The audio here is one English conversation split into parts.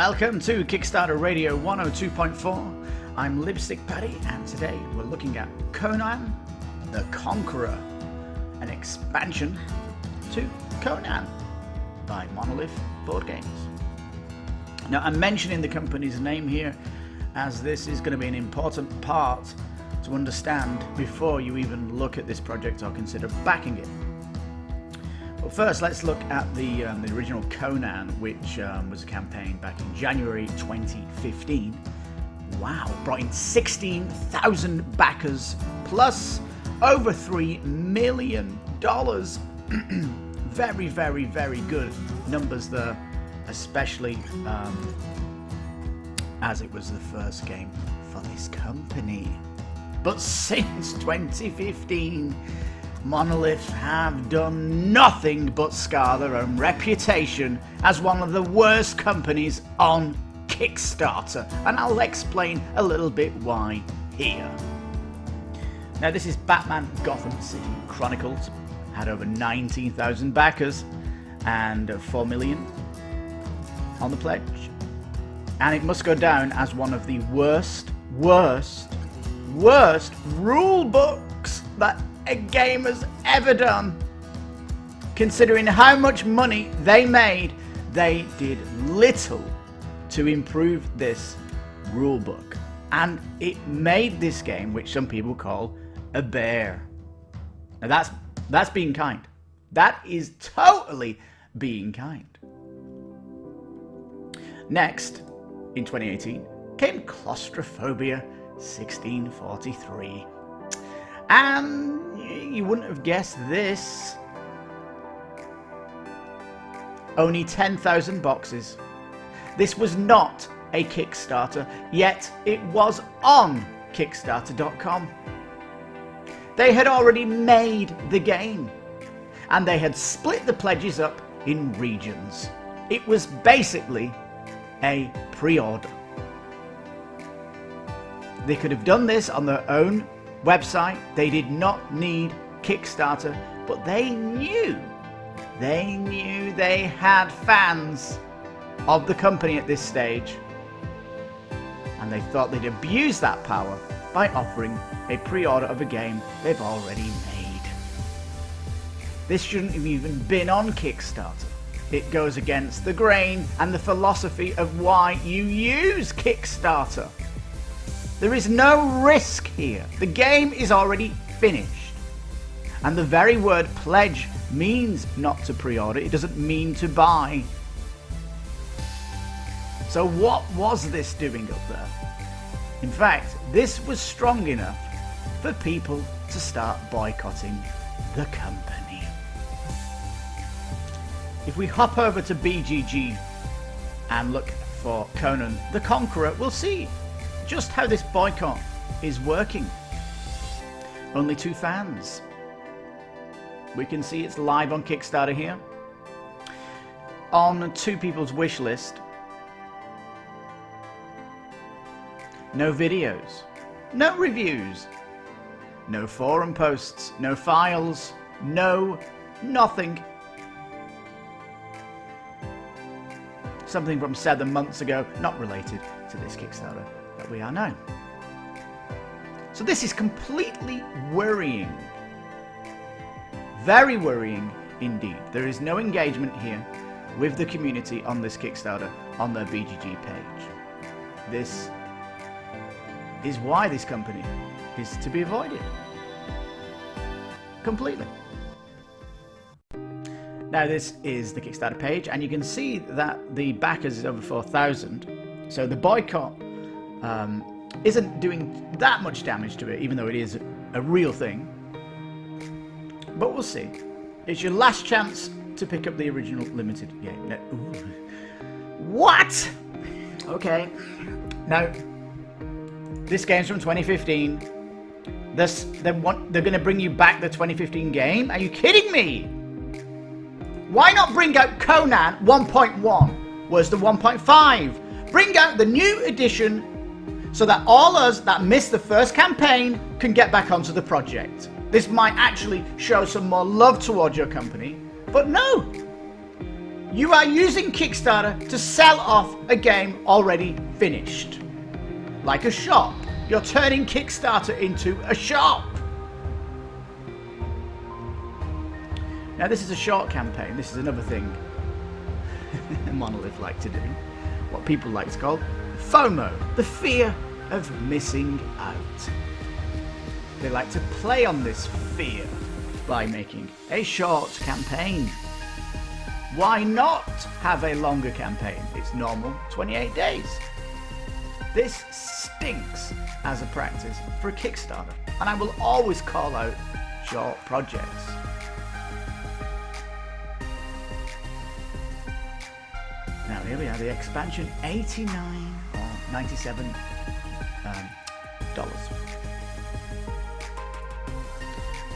Welcome to Kickstarter Radio 102.4. I'm Lipstickpaddy, and today we're looking at Conan the Conqueror, an expansion to Conan by Monolith Board Games. Now, I'm mentioning the company's name here as this is going to be an important part to understand before you even look at this project or consider backing it. But first, let's look at the original Conan, which was a campaign back in January 2015. Wow, brought in 16,000 backers plus over $3 million. Very, very, very good numbers there, especially as it was the first game for this company. But since 2015, Monolith have done nothing but scar their own reputation as one of the worst companies on Kickstarter, and I'll explain a little bit why here. Now, this is Batman Gotham City Chronicles, had over 19,000 backers and 4 million on the pledge, and it must go down as one of the worst rule books that a game has ever done. Considering how much money they made, they did little to improve this rulebook, and it made this game, which some people call a bear. Now that's being kind. That is totally being kind. Next, in 2018, came Claustrophobia 1643. And you wouldn't have guessed this. Only 10,000 boxes. This was not a Kickstarter, yet it was on Kickstarter.com. They had already made the game, and they had split the pledges up in regions. It was basically a pre-order. They could have done this on their own website. They did not need Kickstarter, but they knew they had fans of the company at this stage, and they thought they'd abuse that power by offering a pre-order of a game they've already made. This shouldn't have even been on Kickstarter. It goes against the grain and the philosophy of why you use Kickstarter. There is no risk here. The game is already finished. And the very word pledge means not to pre-order. It doesn't mean to buy. So what was this doing up there? In fact, this was strong enough for people to start boycotting the company. If we hop over to BGG and look for Conan the Conqueror, we'll see just how this boycott is working. Only 2 fans. We can see it's live on Kickstarter here. On 2 people's wish list. No videos, no reviews, no forum posts, no files, nothing. Something from 7 months ago, not related to this Kickstarter that we are now. So this is completely worrying. Very worrying indeed. There is no engagement here with the community on this Kickstarter on their BGG page. This is why this company is to be avoided. Completely. Now, this is the Kickstarter page, and you can see that the backers is over 4,000. So the boycott isn't doing that much damage to it, even though it is a real thing. But we'll see. It's your last chance to pick up the original limited game. Now, what? Okay. Now, this game's from 2015. They're going to bring you back the 2015 game? Are you kidding me? Why not bring out Conan 1.1? Where's the 1.5? Bring out the new edition so that all us that missed the first campaign can get back onto the project. This might actually show some more love towards your company, but no. You are using Kickstarter to sell off a game already finished. Like a shop. You're turning Kickstarter into a shop. Now this is a short campaign. This is another thing Monolith like to do. What people like to call FOMO, the fear of missing out. They like to play on this fear by making a short campaign. Why not have a longer campaign? It's normal 28 days. This stinks as a practice for a Kickstarter, and I will always call out short projects. Now here we are, the expansion, $89 or $97 dollars.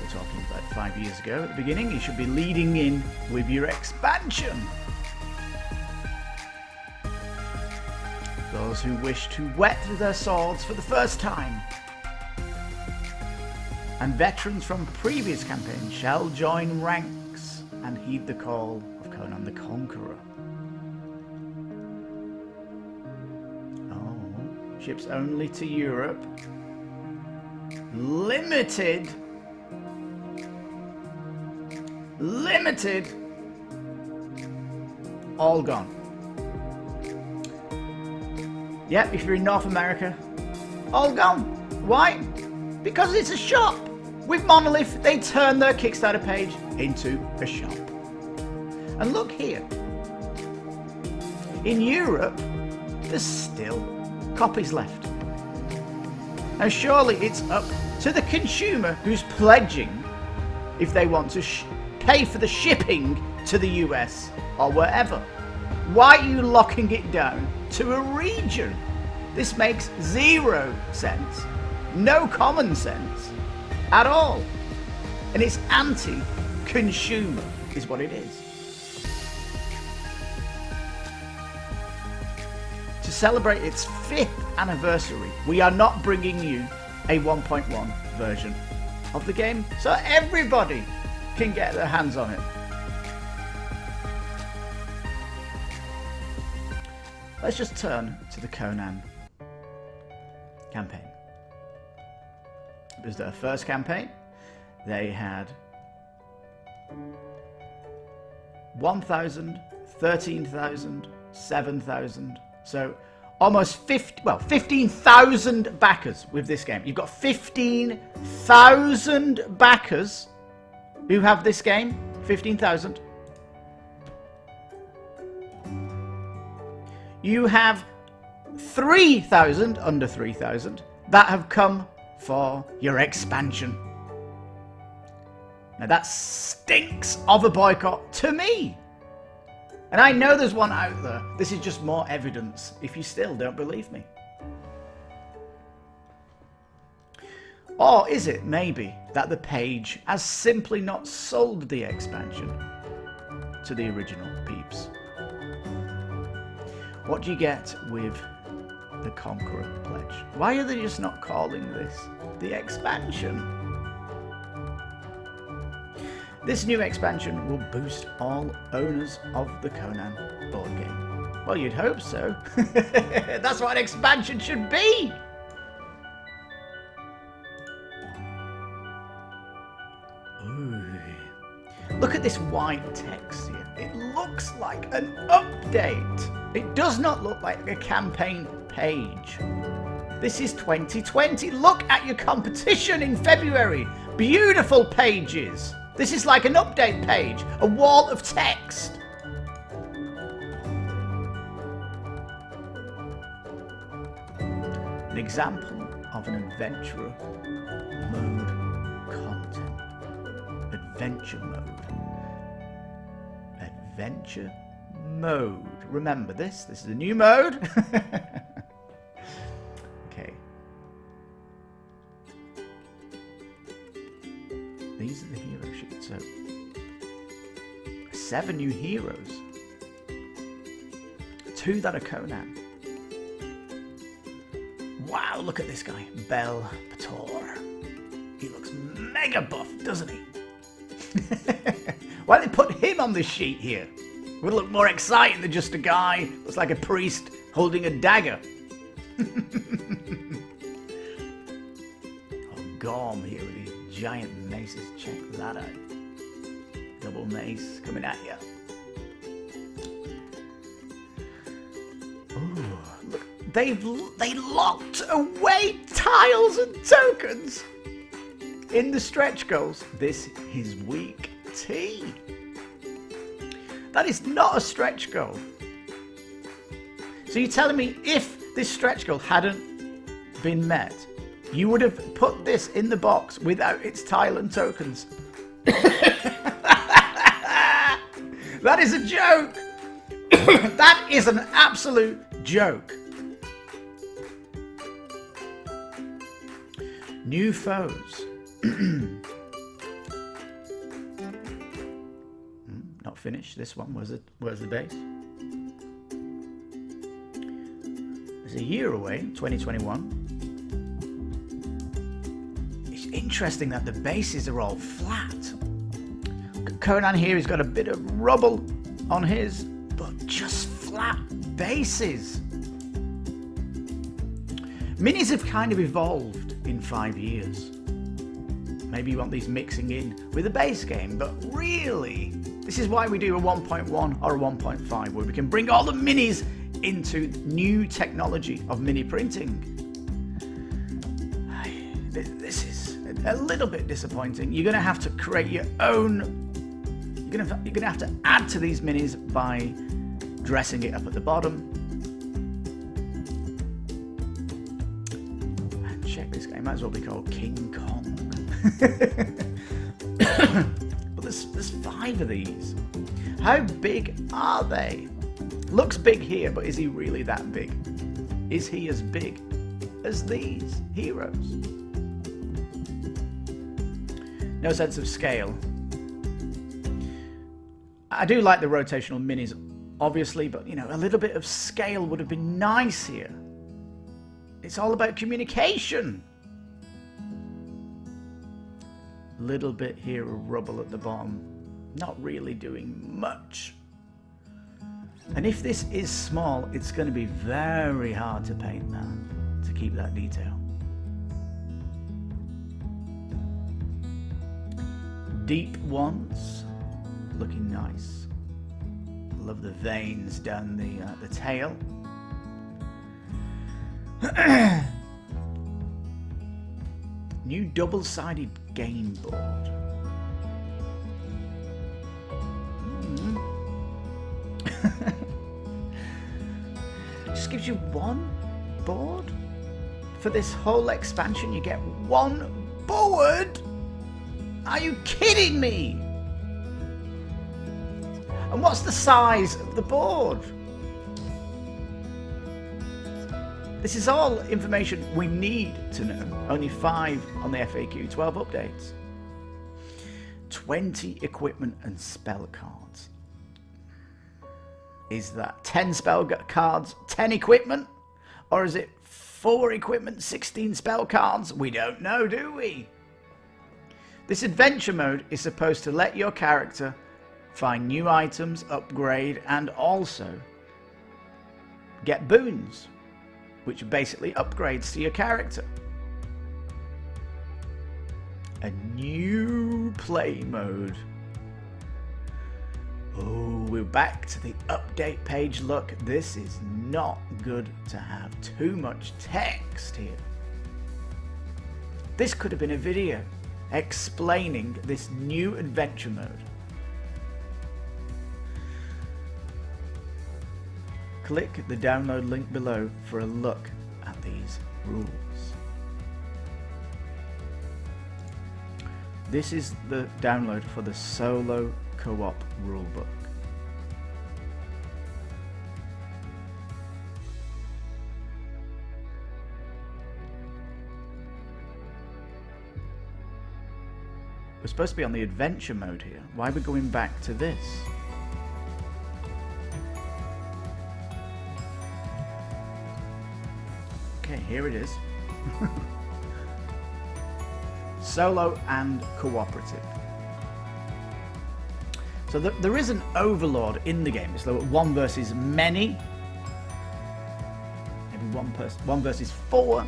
We're talking about 5 years ago. At the beginning, you should be leading in with your expansion. Those who wish to wet their swords for the first time, and veterans from previous campaigns shall join ranks and heed the call of Conan the Conqueror. Oh, ships only to Europe. Limited. All gone. Yep, if you're in North America, all gone. Why? Because it's a shop. With Monolith, they turn their Kickstarter page into a shop. And look here. In Europe, there's still copies left. Now surely it's up to the consumer who's pledging if they want to pay for the shipping to the US or wherever. Why are you locking it down to a region? This makes zero sense. No common sense at all. And it's anti-consumer is what it is. To celebrate its 5th anniversary, we are not bringing you a 1.1 version of the game so everybody can get their hands on it. Let's just turn to the Conan campaign. It was their first campaign. They had 1,000, 13,000, 7,000. So almost 15,000 backers with this game. You've got 15,000 backers who have this game. 15,000. You have 3,000, under 3,000, that have come for your expansion. Now that stinks of a boycott to me. And I know there's one out there. This is just more evidence if you still don't believe me. Or is it maybe that the page has simply not sold the expansion to the original peeps? What do you get with the Conqueror pledge? Why are they just not calling this the expansion? This new expansion will boost all owners of the Conan board game. Well, you'd hope so. That's what an expansion should be. Ooh. Look at this white text here. It looks like an update. It does not look like a campaign page. This is 2020. Look at your competition in February. Beautiful pages. This is like an update page, a wall of text. An example of an adventurer mode content. Adventure mode. Adventure mode. Remember this. This is a new mode. Okay. These are the hero sheets. So 7 new heroes. 2 that are Conan. Wow, look at this guy. Bel Pator. He looks mega buff, doesn't he? Why did they put him on the sheet here? Would look more exciting than just a guy looks like a priest holding a dagger. Oh, Gorm here with these giant maces. Check that out. Double mace coming at you. Oh, look, they locked away tiles and tokens in the stretch goals. This is weak tea. That is not a stretch goal. So you're telling me if this stretch goal hadn't been met, you would have put this in the box without its tile and tokens? That is a joke. That is an absolute joke. New foes. Not finished. This one was it. Where's the base? It's a year away, 2021. It's interesting that the bases are all flat. Conan here has got a bit of rubble on his, but just flat bases. Minis have kind of evolved in 5 years. Maybe you want these mixing in with a base game, but really, this is why we do a 1.1 or a 1.5, where we can bring all the minis into new technology of mini printing. This is a little bit disappointing. You're going to have to create your own. You're going to have to add to these minis by dressing it up at the bottom. And check this game. Might as well be called King Kong. But there's 5 of these. How big are they? Looks big here, but is he really that big? Is he as big as these heroes? No sense of scale. I do like the rotational minis, obviously, but you know, a little bit of scale would have been nice here. It's all about communication. Little bit here of rubble at the bottom, not really doing much. And if this is small, it's going to be very hard to paint that, to keep that detail. Deep ones, looking nice. Love the veins down the tail. New double-sided game board. Just gives you one board for this whole expansion. You get one board. Are you kidding me? And what's the size of the board? This is all information we need to know. Only 5 on the FAQ, 12 updates. 20 equipment and spell cards. Is that 10 spell cards, 10 equipment? Or is it 4 equipment, 16 spell cards? We don't know, do we? This adventure mode is supposed to let your character find new items, upgrade, and also get boons, which are basically upgrades to your character. A new play mode. Oh, we're back to the update page look. This is not good to have too much text here. This could have been a video explaining this new adventure mode. Click the download link below for a look at these rules. This is the download for the solo co-op rulebook. We're supposed to be on the adventure mode here. Why are we going back to this? Okay, here it is. Solo and cooperative. So there is an overlord in the game. It's like one versus many. Maybe one versus four.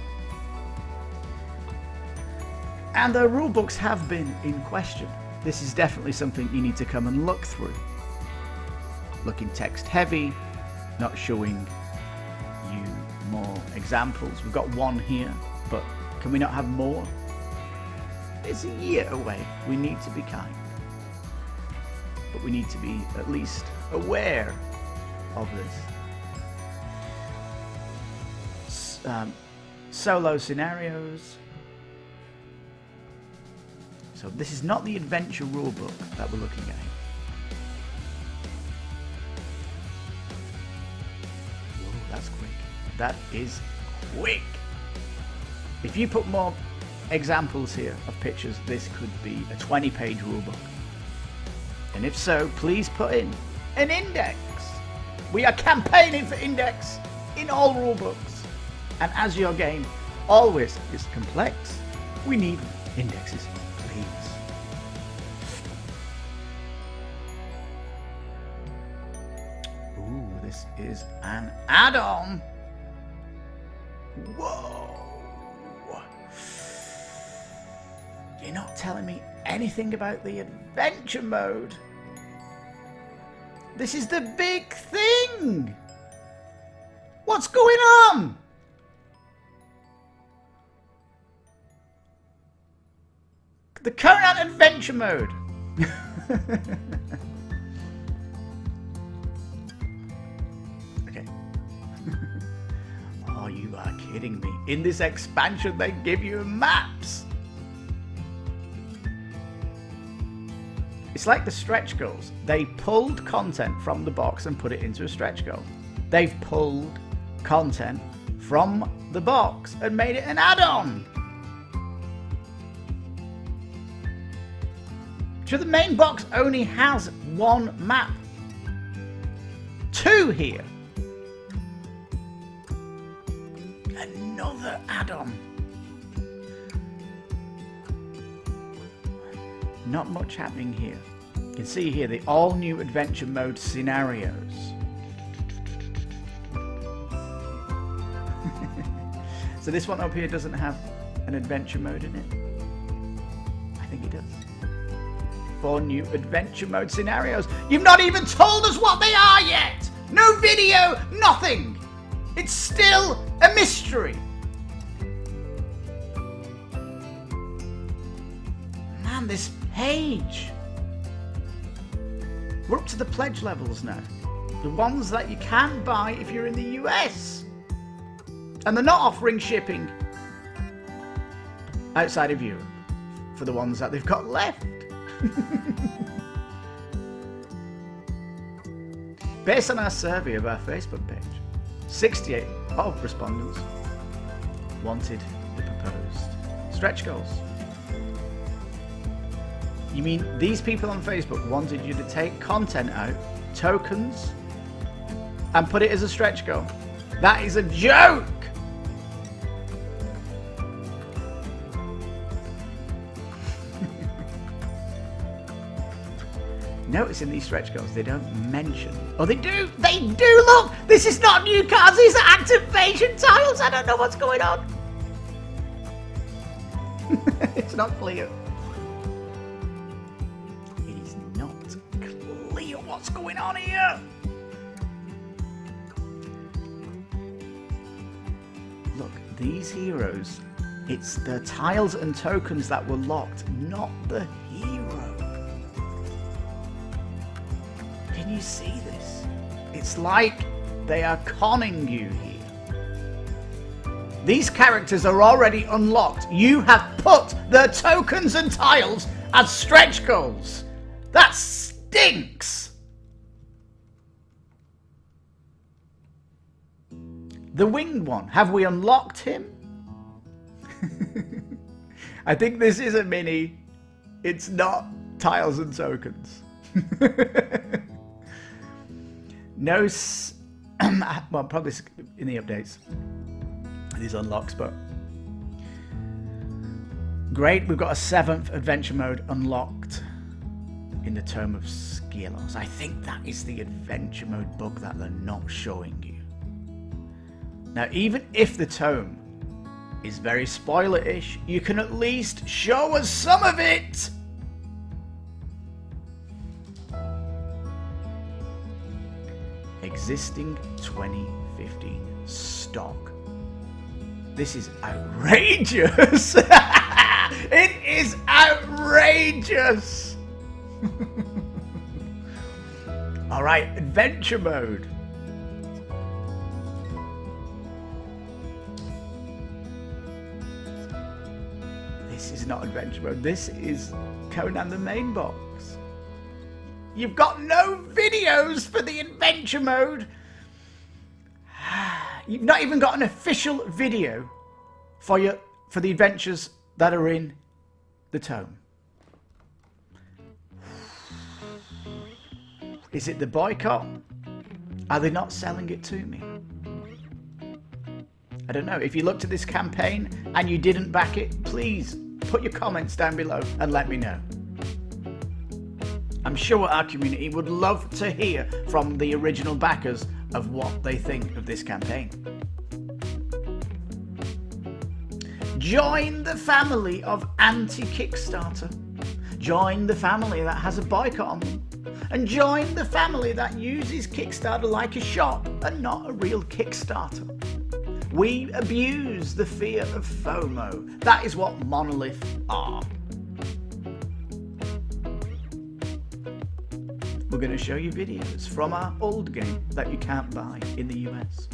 And the rule books have been in question. This is definitely something you need to come and look through. Looking text heavy, not showing you more examples. We've got one here, but can we not have more? It's a year away. We need to be kind. But we need to be at least aware of this. Solo scenarios. So this is not the adventure rulebook that we're looking at. Whoa, that's quick. That is quick. If you put more examples here of pictures, this could be a 20-page rulebook. And if so, please put in an index. We are campaigning for index in all rulebooks. And as your game always is complex, we need indexes. Ooh, this is an add-on. Whoa. You're not telling me anything about the adventure mode. This is the big thing. What's going on? The Conan adventure mode. Okay. Oh, you are kidding me. In this expansion, they give you maps. It's like the stretch goals. They pulled content from the box and put it into a stretch goal. They've pulled content from the box and made it an add-on. So the main box only has one map. 2 here. Another add-on. Not much happening here. You can see here the all-new adventure mode scenarios. So this one up here doesn't have an adventure mode in it. I think it does. 4 new adventure mode scenarios. You've not even told us what they are yet! No video, nothing! It's still a mystery. Man, this page. We're up to the pledge levels now. The ones that you can buy if you're in the US. And they're not offering shipping outside of Europe for the ones that they've got left. Based on our survey of our Facebook page, 68 of respondents wanted the proposed stretch goals. You mean these people on Facebook wanted you to take content out, tokens, and put it as a stretch goal? That is a joke! Notice in these stretch goals they don't mention. Oh, they do! They do! Look! This is not new cards, these are activation tiles! I don't know what's going on. It's not clear. It is not clear what's going on here. Look, these heroes, it's the tiles and tokens that were locked, not the hero. Can you see this? It's like they are conning you here. These characters are already unlocked. You have put their tokens and tiles as stretch goals. That stinks. The winged one, have we unlocked him? I think this is a mini. It's not tiles and tokens. No, well, probably in the updates, these unlocks, but great. We've got a 7th adventure mode unlocked. in the Tome of Skelos. I think that is the adventure mode book that they're not showing you. Now, even if the tome is very spoiler-ish, you can at least show us some of it! Existing 2015 stock. This is outrageous! It is outrageous! Alright, adventure mode. This is not adventure mode, this is Conan the main box. You've got no videos for the adventure mode. You've not even got an official video for the adventures that are in the tome. Is it the boycott? Are they not selling it to me? I don't know. If you looked at this campaign and you didn't back it, please put your comments down below and let me know. I'm sure our community would love to hear from the original backers of what they think of this campaign. Join the family of anti-Kickstarter. Join the family that has a boycott on them. And join the family that uses Kickstarter like a shop and not a real Kickstarter. We abuse the fear of FOMO. That is what Monolith are. We're going to show you videos from our old game that you can't buy in the US.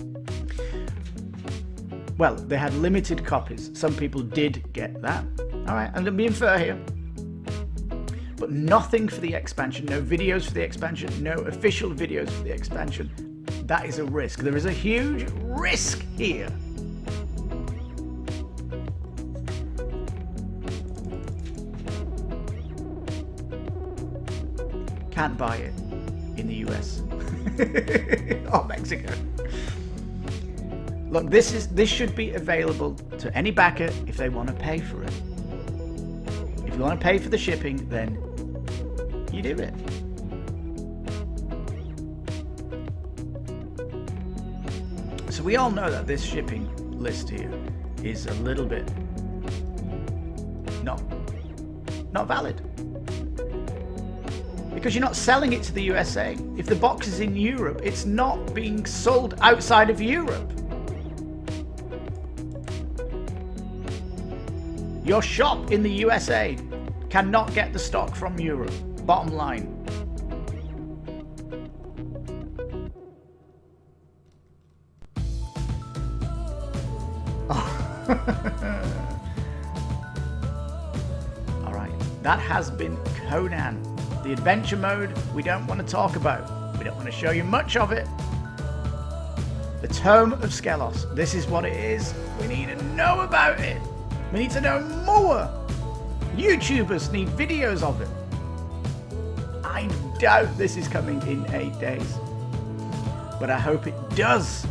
Well, they had limited copies. Some people did get that. Alright, I'm being fair here. But nothing for the expansion. No videos for the expansion. No official videos for the expansion. That is a risk. There is a huge risk here. Can't buy it in the US or Mexico. Look, this should be available to any backer if they want to pay for it. If you want to pay for the shipping, then you do it. So we all know that this shipping list here is a little bit not valid. Because you're not selling it to the USA. If the box is in Europe, it's not being sold outside of Europe. Your shop in the USA cannot get the stock from Europe. Bottom line. Alright, that has been Conan. The adventure mode we don't want to talk about. We don't want to show you much of it. The Tome of Skelos. This is what it is. We need to know about it. We need to know more. YouTubers need videos of it. I doubt this is coming in 8 days. But I hope it does.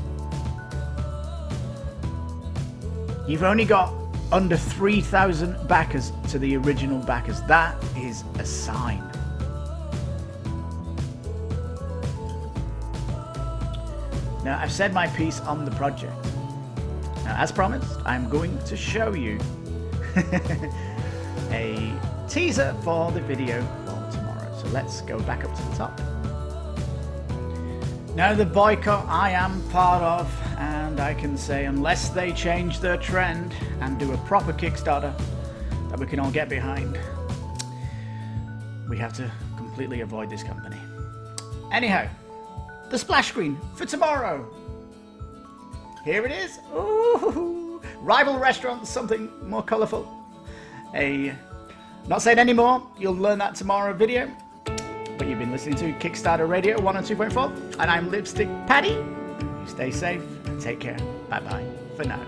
You've only got under 3,000 backers to the original backers. That is a sign. Now, I've said my piece on the project. Now, as promised, I'm going to show you a teaser for the video for tomorrow. So let's go back up to the top. Now, the boycott I am part of, and I can say unless they change their trend and do a proper Kickstarter that we can all get behind, we have to completely avoid this company. Anyhow, the splash screen for tomorrow. Here it is. Ooh, rival restaurant, something more colourful. Not saying any more. You'll learn that tomorrow video. But you've been listening to Kickstarter Radio 102.4, and I'm Lipstickpaddy. You stay safe and take care. Bye bye for now.